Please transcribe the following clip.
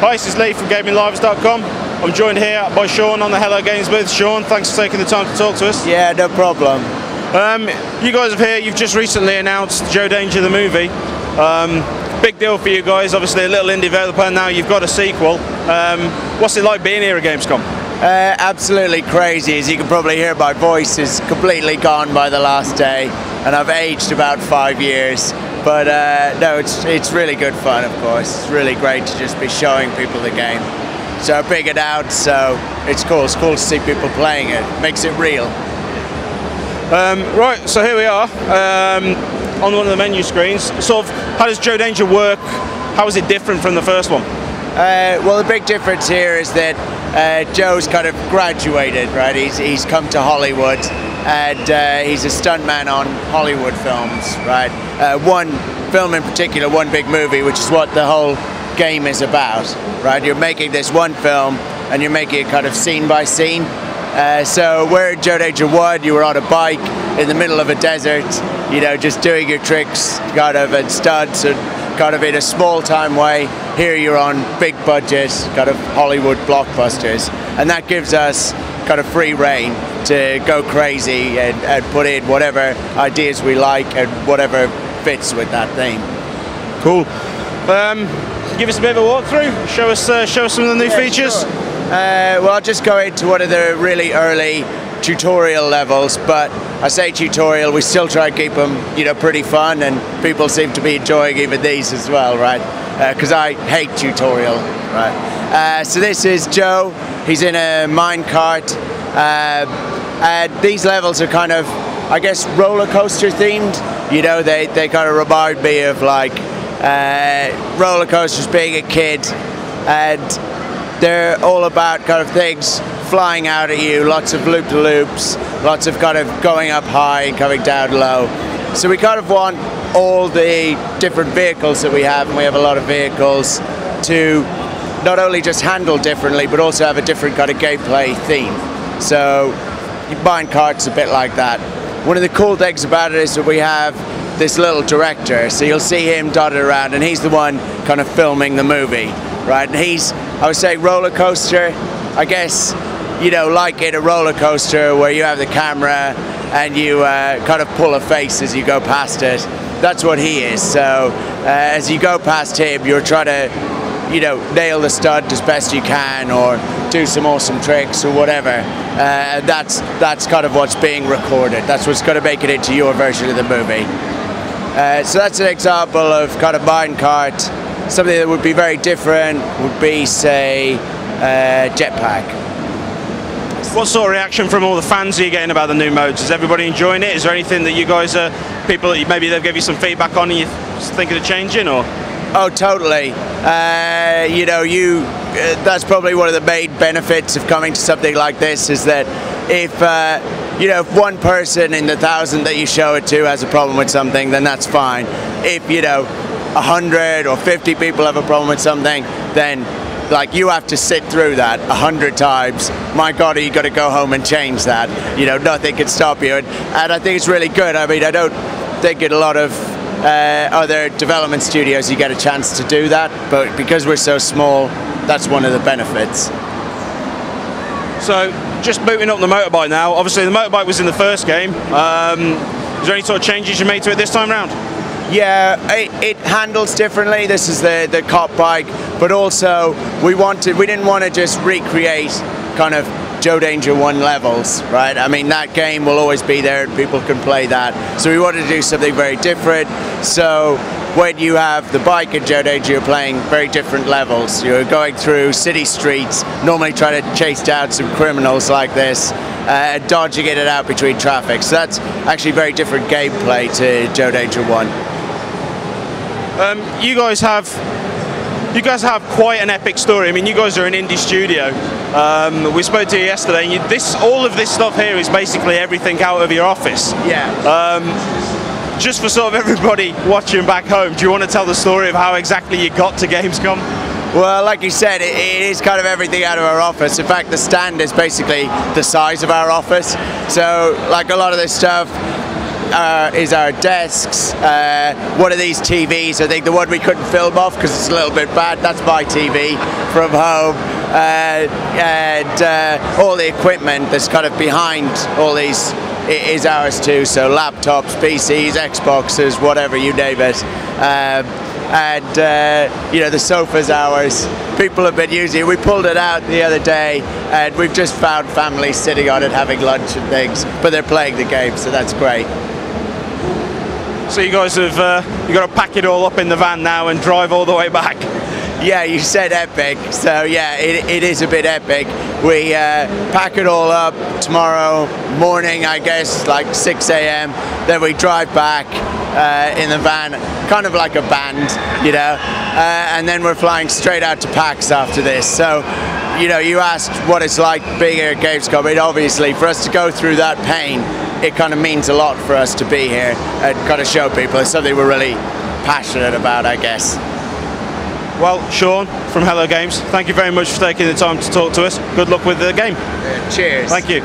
Hi, this is Lee from GamingLives.com. I'm joined here by Sean on the Hello Games booth. Sean, thanks for taking the time to talk to us. Yeah, no problem. You guys are here, you've just recently announced Joe Danger the movie. Big deal for you guys, obviously a little indie developer, now you've got a sequel. What's it like being here at Gamescom? Absolutely crazy. As you can probably hear, my voice is completely gone by the last day, and I've aged about 5 years. But no, it's really good fun, of course. It's really great to just be showing people the game. So big it out, so it's cool. It's cool to see people playing it. Makes it real. Right, so here we are on one of the menu screens. Sort of, how does Joe Danger work? How is it different from the first one? Well, the big difference here is that Joe's kind of graduated, right? He's come to Hollywood, and he's a stuntman on Hollywood films, right? One film in particular, one big movie, which is what the whole game is about, right? You're making this one film, and you're making it kind of scene by scene. So where Joe Danger 1, you were on a bike in the middle of a desert, you know, just doing your tricks, kind of, and stunts, and kind of in a small-time way. Here you're on big budget, kind of Hollywood blockbusters, and that gives us kind of free reign to go crazy and put in whatever ideas we like and whatever fits with that theme. Cool. Give us a bit of a walkthrough. Show us some of the new features. Sure. Well, I'll just go into one of the really early tutorial levels, but I say tutorial, we still try to keep them, you know, pretty fun, and people seem to be enjoying even these as well, right? Because I hate tutorial, right? So this is Joe. He's in a minecart, and these levels are kind of, I guess, roller coaster themed. You know, they kind of remind me of like roller coasters being a kid, and they're all about kind of things flying out at you, lots of loop-de-loops, lots of kind of going up high and coming down low. So we kind of want all the different vehicles that we have, and we have a lot of vehicles, to not only just handle differently, but also have a different kind of gameplay theme. So minecart's a bit like that. One of the cool things about it is that we have this little director, so you'll see him dotted around, and he's the one kind of filming the movie, right? And he's, I would say, roller coaster, I guess, you know, like in a roller coaster where you have the camera and you kind of pull a face as you go past it. That's what he is. So as you go past him, you're trying to, you know, nail the stunt as best you can, or do some awesome tricks or whatever. That's kind of what's being recorded. That's what's going to make it into your version of the movie. So that's an example of kind of minecart. Something that would be very different would be, say, jetpack. What sort of reaction from all the fans are you getting about the new modes? Is everybody enjoying it? Is there anything that you guys are, people that maybe they'll give you some feedback on and you're thinking of changing, or? Oh, totally. You know, that's probably one of the main benefits of coming to something like this, is that if, you know, if one person in the 1,000 that you show it to has a problem with something, then that's fine. If, you know, 100 or 50 people have a problem with something, then like you have to sit through that 100 times. My God, you got to go home and change that. You know, nothing can stop you, and I think it's really good. I mean, I don't think in a lot of other development studios you get a chance to do that, but because we're so small, that's one of the benefits. So, just booting up the motorbike now. Obviously, the motorbike was in the first game. Is there any sort of changes you made to it this time round? Yeah, it handles differently. This is the cop bike, but also we didn't want to just recreate kind of Joe Danger 1 levels, right? I mean, that game will always be there and people can play that. So we wanted to do something very different. So when you have the bike in Joe Danger, you're playing very different levels. You're going through city streets, normally trying to chase down some criminals like this, dodging in and out between traffic. So that's actually very different gameplay to Joe Danger 1. You guys have quite an epic story. I mean, you guys are an indie studio. We spoke to you yesterday, and all of this stuff here is basically everything out of your office. Yeah. Just for sort of everybody watching back home, do you want to tell the story of how exactly you got to Gamescom? Well, like you said, it is kind of everything out of our office. In fact, the stand is basically the size of our office. So, like a lot of this stuff, is our desks. One of these TVs, I think the one we couldn't film off because it's a little bit bad, that's my TV from home. And all the equipment that's kind of behind all these is ours too, so laptops, PCs, Xboxes, whatever, you name it. You know, the sofa's ours. People have been using it. We pulled it out the other day and we've just found families sitting on it having lunch and things, but they're playing the game, so that's great. So you guys have you got to pack it all up in the van now and drive all the way back. Yeah, you said epic, so yeah, it is a bit epic. We pack it all up tomorrow morning, I guess, like 6 a.m. Then we drive back in the van, kind of like a band, you know, and then we're flying straight out to PAX after this. So, you know, you asked what it's like being here at Gamescom. It obviously, for us to go through that pain, it kind of means a lot for us to be here and kind of show people. It's something we're really passionate about, I guess. Well, Sean from Hello Games, thank you very much for taking the time to talk to us. Good luck with the game. Cheers. Thank you.